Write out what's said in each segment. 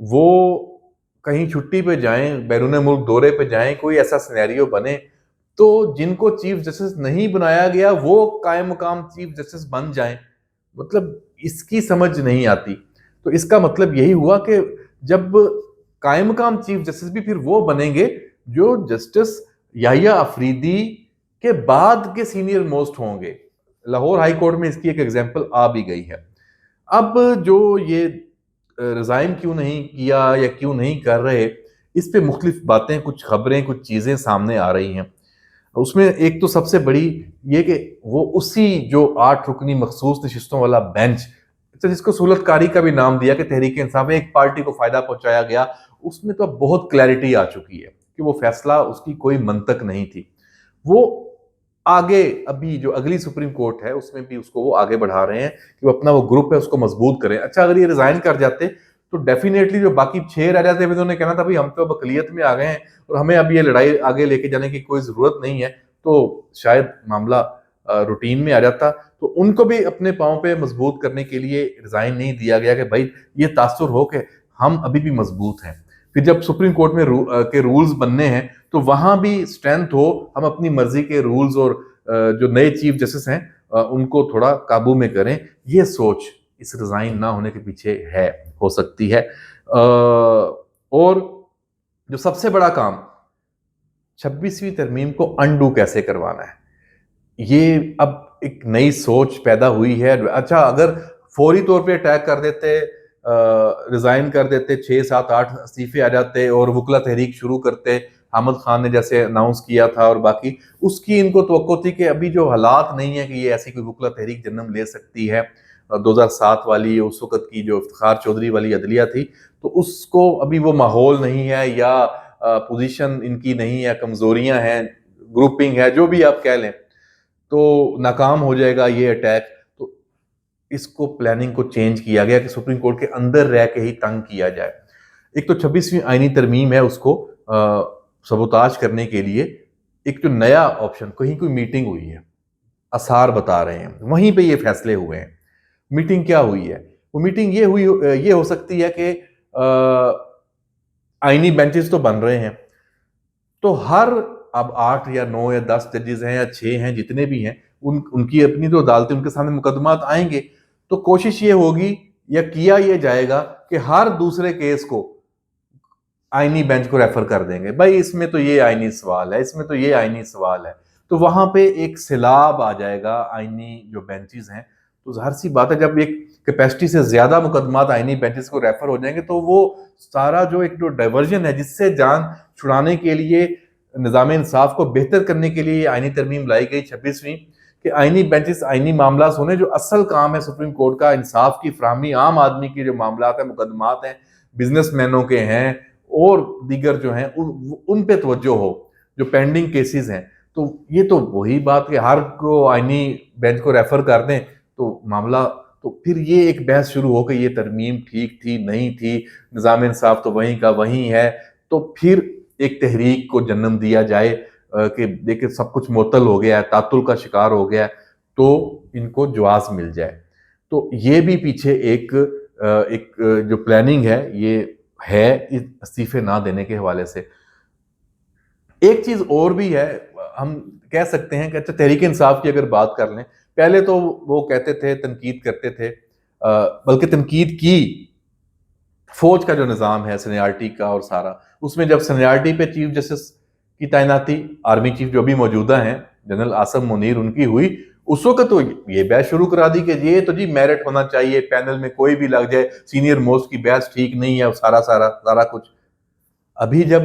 وہ کہیں چھٹی پہ جائیں، بیرون ملک دورے پہ جائیں، کوئی ایسا سینیریو بنے تو جن کو چیف جسٹس نہیں بنایا گیا وہ قائم مقام چیف جسٹس بن جائیں. مطلب اس کی سمجھ نہیں آتی. تو اس کا مطلب یہی ہوا کہ جب قائم مقام چیف جسٹس بھی پھر وہ بنیں گے جو جسٹس یحییٰ افریدی کے بعد کے سینئر موسٹ ہوں گے. لاہور ہائی کورٹ میں اس کی ایک ایگزامپل آ بھی گئی ہے. اب جو یہ ریزائن کیوں نہیں کیا یا کیوں نہیں کر رہے، اس پہ مختلف باتیں، کچھ خبریں، کچھ چیزیں سامنے آ رہی ہیں. اس میں ایک تو سب سے بڑی یہ کہ وہ اسی جو 8 رکنی مخصوص نشستوں والا بینچ، جس کو سہولت کاری کا بھی نام دیا کہ تحریک انصاف ایک پارٹی کو فائدہ پہنچایا گیا، اس میں تو اب بہت کلیئرٹی آ چکی ہے کہ وہ فیصلہ اس کی کوئی منطق نہیں تھی. وہ آگے ابھی جو اگلی سپریم کورٹ ہے اس میں بھی اس کو وہ آگے بڑھا رہے ہیں کہ وہ اپنا وہ گروپ ہے اس کو مضبوط کریں. اچھا اگر یہ ریزائن کر جاتے تو ڈیفینیٹلی جو باقی 6 رہ جاتے انہوں نے کہنا تھا ہم تو اب اقلیت میں آ گئے ہیں اور ہمیں اب یہ لڑائی آگے لے کے جانے کی کوئی ضرورت نہیں ہے، تو شاید معاملہ روٹین میں آ جاتا. تو ان کو بھی اپنے پاؤں پہ مضبوط کرنے کے لیے ریزائن نہیں دیا گیا کہ بھائی یہ تاثر ہو کہ ہم ابھی بھی مضبوط ہیں. پھر جب سپریم کورٹ میں کے رولز بننے ہیں تو وہاں بھی اسٹرینتھ ہو، ہم اپنی مرضی کے رولز اور جو نئے چیف جسٹس ہیں ان کو تھوڑا قابو میں کریں. یہ سوچ اس ریزائن نہ ہونے کے پیچھے ہے، ہو سکتی ہے. اور جو سب سے بڑا کام 26ویں ترمیم کو انڈو کیسے کروانا ہے، یہ اب ایک نئی سوچ پیدا ہوئی ہے. اچھا اگر فوری طور پہ اٹیک کر دیتے، ریزائن کر دیتے، 6 7 8 استعفے آ جاتے اور وکلا تحریک شروع کرتے، حامد خان نے جیسے اناؤنس کیا تھا، اور باقی اس کی ان کو توقع تھی کہ ابھی جو حالات نہیں ہے کہ یہ ایسی کوئی وکلا تحریک جنم لے سکتی ہے. 2007 والی اس وقت کی جو افتخار چودھری والی عدلیہ تھی، تو اس کو ابھی وہ ماحول نہیں ہے یا پوزیشن ان کی نہیں ہے، کمزوریاں ہیں، گروپنگ ہے، جو بھی آپ کہہ لیں، تو ناکام ہو جائے گا یہ اٹیک. تو اس کو پلاننگ کو چینج کیا گیا کہ سپریم کورٹ کے اندر رہ کے ہی تنگ کیا جائے. ایک تو 26ویں آئینی ترمیم ہے، اس کو سبوتاج کرنے کے لیے ایک جو نیا آپشن، کہیں کوئی میٹنگ ہوئی ہے، آثار بتا رہے ہیں وہیں پہ یہ فیصلے ہوئے ہیں. میٹنگ کیا ہوئی ہے؟ وہ میٹنگ یہ ہو سکتی ہے کہ آئینی بینچز تو بن رہے ہیں، تو ہر اب 8 یا 9 یا 10 ججز ہیں یا 6 ہیں، جتنے بھی ہیں، ان کی اپنی تو عدالتیں، ان کے سامنے مقدمات آئیں گے. تو کوشش یہ ہوگی یا کیا یہ جائے گا کہ ہر دوسرے کیس کو آئینی بینچ کو ریفر کر دیں گے، بھائی اس میں تو یہ آئینی سوال ہے، اس میں تو یہ آئینی سوال ہے. تو وہاں پہ ایک سیلاب آ جائے گا آئینی جو بینچز ہیں. تو ظاہر سی بات ہے جب ایک کیپیسٹی سے زیادہ مقدمات آئینی بینچز کو ریفر ہو جائیں گے تو وہ سارا جو ایک جو ڈائیورژن ہے، جس سے جان چھڑانے کے لیے، نظام انصاف کو بہتر کرنے کے لیے آئینی ترمیم لائی گئی 26ویں، کہ آئینی بینچز آئینی معاملات ہونے، جو اصل کام ہے سپریم کورٹ کا انصاف کی فراہمی، عام آدمی کی جو معاملات ہیں، مقدمات ہیں، بزنس مینوں کے ہیں اور دیگر جو ہیں، ان پہ توجہ ہو، جو پینڈنگ کیسز ہیں. تو یہ تو وہی بات کہ ہر کو آئینی بینچ کو ریفر کر دیں تو معاملہ، تو پھر یہ ایک بحث شروع ہو کہ یہ ترمیم ٹھیک تھی نہیں تھی، نظام انصاف تو وہیں کا وہیں ہے. تو پھر ایک تحریک کو جنم دیا جائے کہ دیکھیں سب کچھ معطل ہو گیا ہے، تعطل کا شکار ہو گیا ہے، تو ان کو جواز مل جائے. تو یہ بھی پیچھے ایک جو پلاننگ ہے یہ ہے استعفے نہ دینے کے حوالے سے. ایک چیز اور بھی ہے، ہم کہہ سکتے ہیں کہ اچھا تحریک انصاف کی اگر بات کر لیں، پہلے تو وہ کہتے تھے، تنقید کرتے تھے، بلکہ تنقید کی فوج کا جو نظام ہے سینیارٹی کا اور سارا، اس میں جب سینیارٹی پہ چیف جسٹس کی تعیناتی آرمی چیف جو بھی موجودہ ہیں جنرل عاصم منیر ان کی ہوئی، اس وقت تو یہ بحث شروع کرا دی کہ یہ تو جی میرٹ ہونا چاہیے، پینل میں کوئی بھی لگ جائے، سینئر موسٹ کی بحث ٹھیک نہیں ہے، سارا کچھ. ابھی جب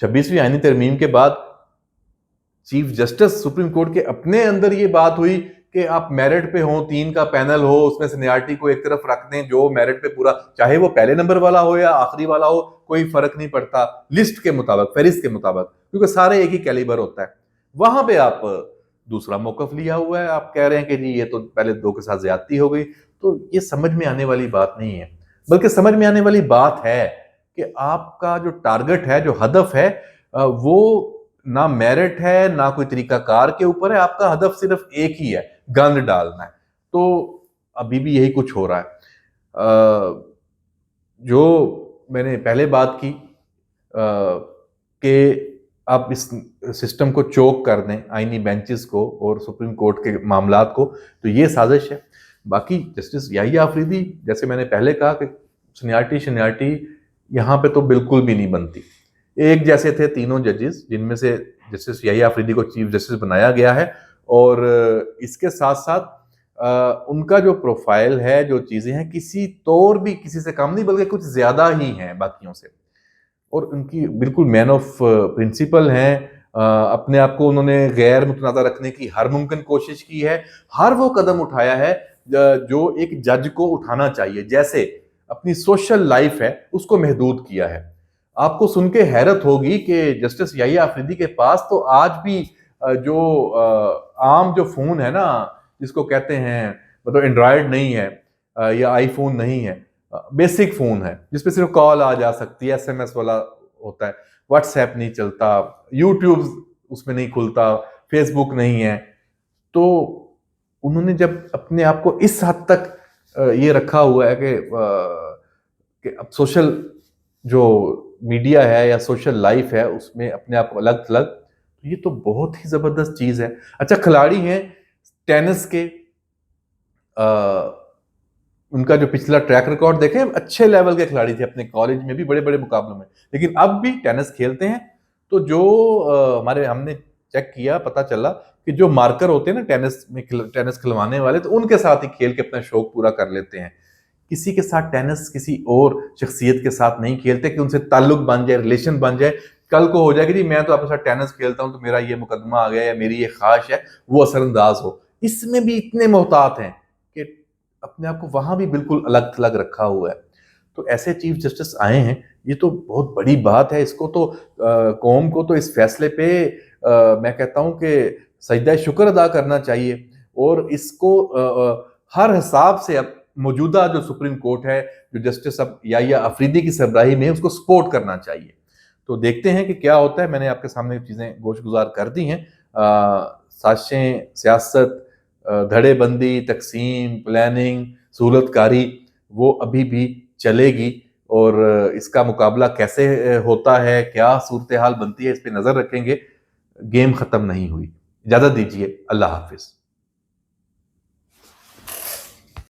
26ویں آئینی ترمیم کے بعد چیف جسٹس سپریم کورٹ کے اپنے اندر یہ بات ہوئی کہ آپ میرٹ پہ ہوں، 3 کا پینل ہو، اس میں سینیارٹی کو ایک طرف رکھ دیں، جو میرٹ پہ پورا، چاہے وہ پہلے نمبر والا ہو یا آخری والا ہو، کوئی فرق نہیں پڑتا، لسٹ کے مطابق، فہرست کے مطابق، کیونکہ سارے ایک ہی کیلیبر ہوتا ہے. وہاں پہ آپ دوسرا موقف لیا ہوا ہے، آپ کہہ رہے ہیں کہ جی یہ تو پہلے 2 کے ساتھ زیادتی ہو گئی. تو یہ سمجھ میں آنے والی بات نہیں ہے، بلکہ سمجھ میں آنے والی بات ہے کہ آپ کا جو ٹارگٹ ہے، جو ہدف ہے، وہ نہ میرٹ ہے، نہ کوئی طریقہ کار کے اوپر ہے، آپ کا ہدف صرف ایک ہی ہے، گند ڈالنا ہے. تو ابھی بھی یہی کچھ ہو رہا ہے. جو میں نے پہلے بات کی کہ آپ اس سسٹم کو چوک کر دیں، آئینی بینچز کو اور سپریم کورٹ کے معاملات کو، تو یہ سازش ہے۔ باقی جسٹس یحییٰ آفریدی، جیسے میں نے پہلے کہا کہ سینیارٹی یہاں پہ تو بالکل بھی نہیں بنتی۔ ایک جیسے تھے تینوں ججز، جن میں سے جسٹس یحییٰ آفریدی کو چیف جسٹس بنایا گیا ہے، اور اس کے ساتھ ساتھ ان کا جو پروفائل ہے، جو چیزیں ہیں، کسی طور بھی کسی سے کم نہیں بلکہ کچھ زیادہ ہی ہیں باقیوں سے، اور ان کی بالکل مین آف پرنسپل ہیں۔ اپنے آپ کو انہوں نے غیر متنازع رکھنے کی ہر ممکن کوشش کی ہے، ہر وہ قدم اٹھایا ہے جو ایک جج کو اٹھانا چاہیے، جیسے اپنی سوشل لائف ہے اس کو محدود کیا ہے۔ آپ کو سن کے حیرت ہوگی کہ جسٹس یحییٰ آفریدی کے پاس تو آج بھی جو عام جو فون ہے نا، جس کو کہتے ہیں، مطلب اینڈرائڈ نہیں ہے یا آئی فون نہیں ہے، بیسک فون ہے جس پہ صرف کال آ جا سکتی ہے، ایس ایم ایس والا ہوتا ہے، واٹس ایپ نہیں چلتا، یوٹیوب اس میں نہیں کھلتا، فیس بک نہیں ہے۔ تو انہوں نے جب اپنے آپ کو اس حد تک یہ رکھا ہوا ہے کہ اب سوشل جو میڈیا ہے یا سوشل لائف ہے اس میں اپنے آپ کو الگ تھلگ، یہ تو بہت ہی زبردست چیز ہے۔ اچھا، کھلاڑی ہیں ٹینس کے، ان کا جو پچھلا ٹریک ریکارڈ دیکھیں، اچھے لیول کے کھلاڑی تھے اپنے کالج میں بھی، بڑے بڑے مقابلوں میں، لیکن اب بھی ٹینس کھیلتے ہیں۔ تو جو ہم نے چیک کیا، پتا چلا کہ جو مارکر ہوتے ہیں نا ٹینس کھلوانے والے، تو ان کے ساتھ ہی کھیل کے اپنا شوق پورا کر لیتے ہیں۔ کسی کے ساتھ ٹینس کسی اور شخصیت کے ساتھ نہیں کھیلتے کہ ان سے تعلق بن جائے، ریلیشن بن جائے، کل کو ہو جائے کہ جی میں تو آپ کے ساتھ ٹینس کھیلتا ہوں تو میرا یہ مقدمہ آ گیا یا میری یہ خواہش ہے، وہ اثر انداز ہو۔ اس میں بھی اتنے محتاط ہیں کہ اپنے آپ کو وہاں بھی بالکل الگ تھلگ رکھا ہوا ہے۔ تو ایسے چیف جسٹس آئے ہیں، یہ تو بہت بڑی بات ہے۔ اس کو تو قوم کو تو اس فیصلے پہ میں کہتا ہوں کہ سجدہ شکر ادا کرنا چاہیے، اور اس کو ہر حساب سے اب موجودہ جو سپریم کورٹ ہے، جو جسٹس اب یحییٰ آفریدی کی سربراہی میں ہے، اس کو سپورٹ کرنا چاہیے۔ تو دیکھتے ہیں کہ کیا ہوتا ہے۔ میں نے آپ کے سامنے چیزیں گوش گزار کر دی ہیں۔ سازشیں، سیاست، دھڑے بندی، تقسیم، پلاننگ، سہولت کاری، وہ ابھی بھی چلے گی، اور اس کا مقابلہ کیسے ہوتا ہے، کیا صورتحال بنتی ہے، اس پہ نظر رکھیں گے۔ گیم ختم نہیں ہوئی۔ اجازت دیجیے، اللہ حافظ۔